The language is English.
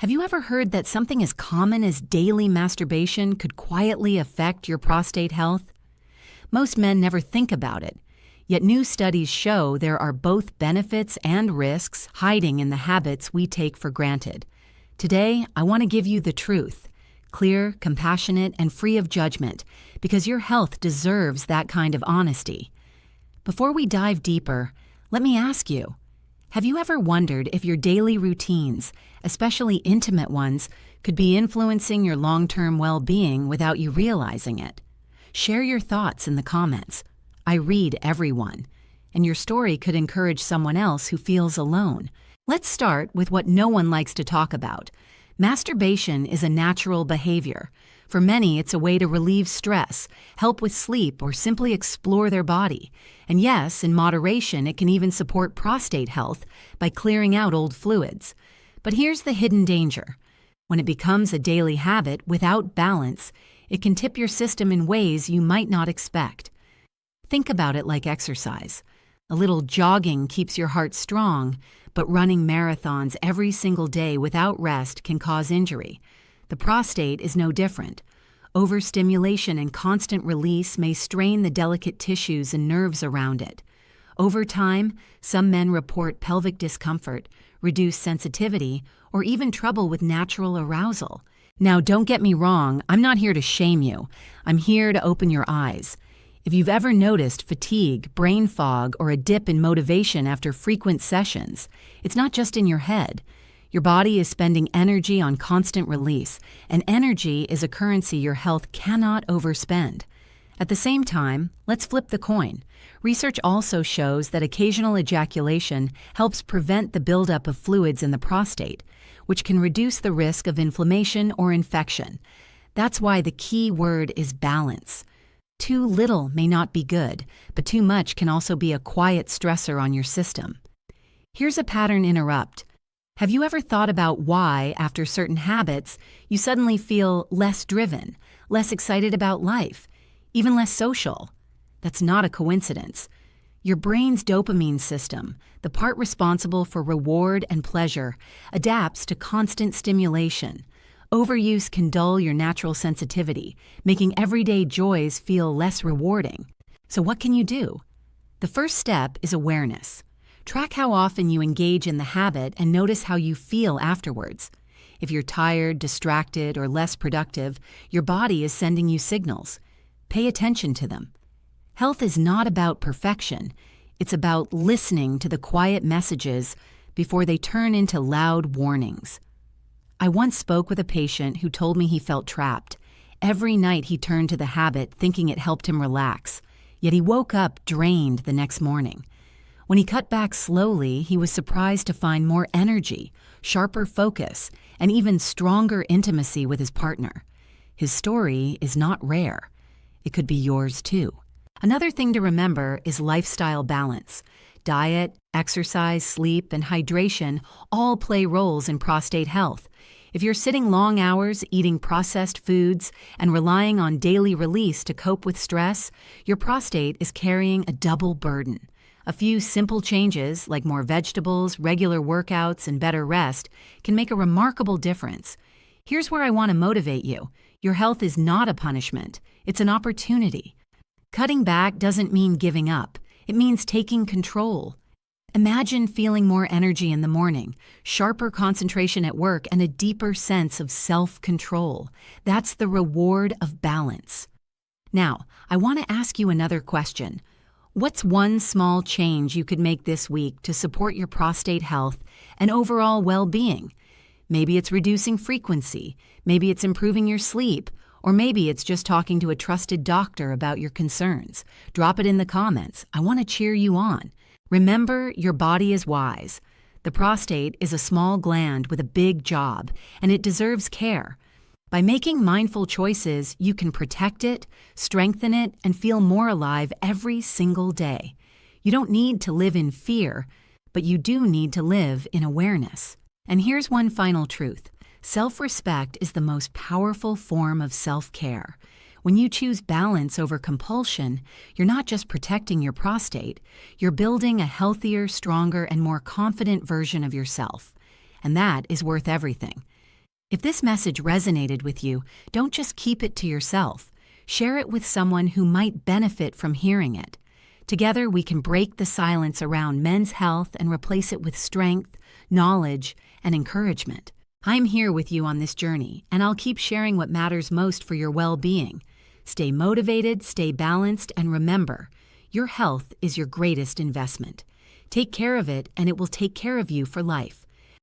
Have you ever heard that something as common as daily masturbation could quietly affect your prostate health? Most men never think about it, yet new studies show there are both benefits and risks hiding in the habits we take for granted. Today, I want to give you the truth, clear, compassionate, and free of judgment, because your health deserves that kind of honesty. Before we dive deeper, let me ask you, have you ever wondered if your daily routines, especially intimate ones, could be influencing your long-term well-being without you realizing it? Share your thoughts in the comments. I read every one, and your story could encourage someone else who feels alone. Let's start with what no one likes to talk about. Masturbation is a natural behavior. For many, it's a way to relieve stress, help with sleep, or simply explore their body. And yes, in moderation, it can even support prostate health by clearing out old fluids. But here's the hidden danger. When it becomes a daily habit without balance, it can tip your system in ways you might not expect. Think about it like exercise. A little jogging keeps your heart strong, but running marathons every single day without rest can cause injury. The prostate is no different. Overstimulation and constant release may strain the delicate tissues and nerves around it. Over time, some men report pelvic discomfort, reduced sensitivity, or even trouble with natural arousal. Now, don't get me wrong, I'm not here to shame you. I'm here to open your eyes. If you've ever noticed fatigue, brain fog, or a dip in motivation after frequent sessions, it's not just in your head. Your body is spending energy on constant release, and energy is a currency your health cannot overspend. At the same time, let's flip the coin. Research also shows that occasional ejaculation helps prevent the buildup of fluids in the prostate, which can reduce the risk of inflammation or infection. That's why the key word is balance. Too little may not be good, but too much can also be a quiet stressor on your system. Here's a pattern interrupt. Have you ever thought about why, after certain habits, you suddenly feel less driven, less excited about life, even less social? That's not a coincidence. Your brain's dopamine system, the part responsible for reward and pleasure, adapts to constant stimulation. Overuse can dull your natural sensitivity, making everyday joys feel less rewarding. So what can you do? The first step is awareness. Track how often you engage in the habit and notice how you feel afterwards. If you're tired, distracted, or less productive, your body is sending you signals. Pay attention to them. Health is not about perfection. It's about listening to the quiet messages before they turn into loud warnings. I once spoke with a patient who told me he felt trapped. Every night he turned to the habit thinking it helped him relax, yet he woke up drained the next morning. When he cut back slowly, he was surprised to find more energy, sharper focus, and even stronger intimacy with his partner. His story is not rare. It could be yours too. Another thing to remember is lifestyle balance. Diet, exercise, sleep, and hydration all play roles in prostate health. If you're sitting long hours, eating processed foods, and relying on daily release to cope with stress, your prostate is carrying a double burden. A few simple changes, like more vegetables, regular workouts, and better rest, can make a remarkable difference. Here's where I want to motivate you. Your health is not a punishment. It's an opportunity. Cutting back doesn't mean giving up. It means taking control. Imagine feeling more energy in the morning, sharper concentration at work, and a deeper sense of self-control. That's the reward of balance. Now, I want to ask you another question. What's one small change you could make this week to support your prostate health and overall well-being? Maybe it's reducing frequency, maybe it's improving your sleep, or maybe it's just talking to a trusted doctor about your concerns. Drop it in the comments. I want to cheer you on. Remember, your body is wise. The prostate is a small gland with a big job, and it deserves care. By making mindful choices, you can protect it, strengthen it, and feel more alive every single day. You don't need to live in fear, but you do need to live in awareness. And here's one final truth. Self-respect is the most powerful form of self-care. When you choose balance over compulsion, you're not just protecting your prostate, you're building a healthier, stronger, and more confident version of yourself. And that is worth everything. If this message resonated with you, don't just keep it to yourself. Share it with someone who might benefit from hearing it. Together, we can break the silence around men's health and replace it with strength, knowledge, and encouragement. I'm here with you on this journey, and I'll keep sharing what matters most for your well-being. Stay motivated, stay balanced, and remember, your health is your greatest investment. Take care of it, and it will take care of you for life.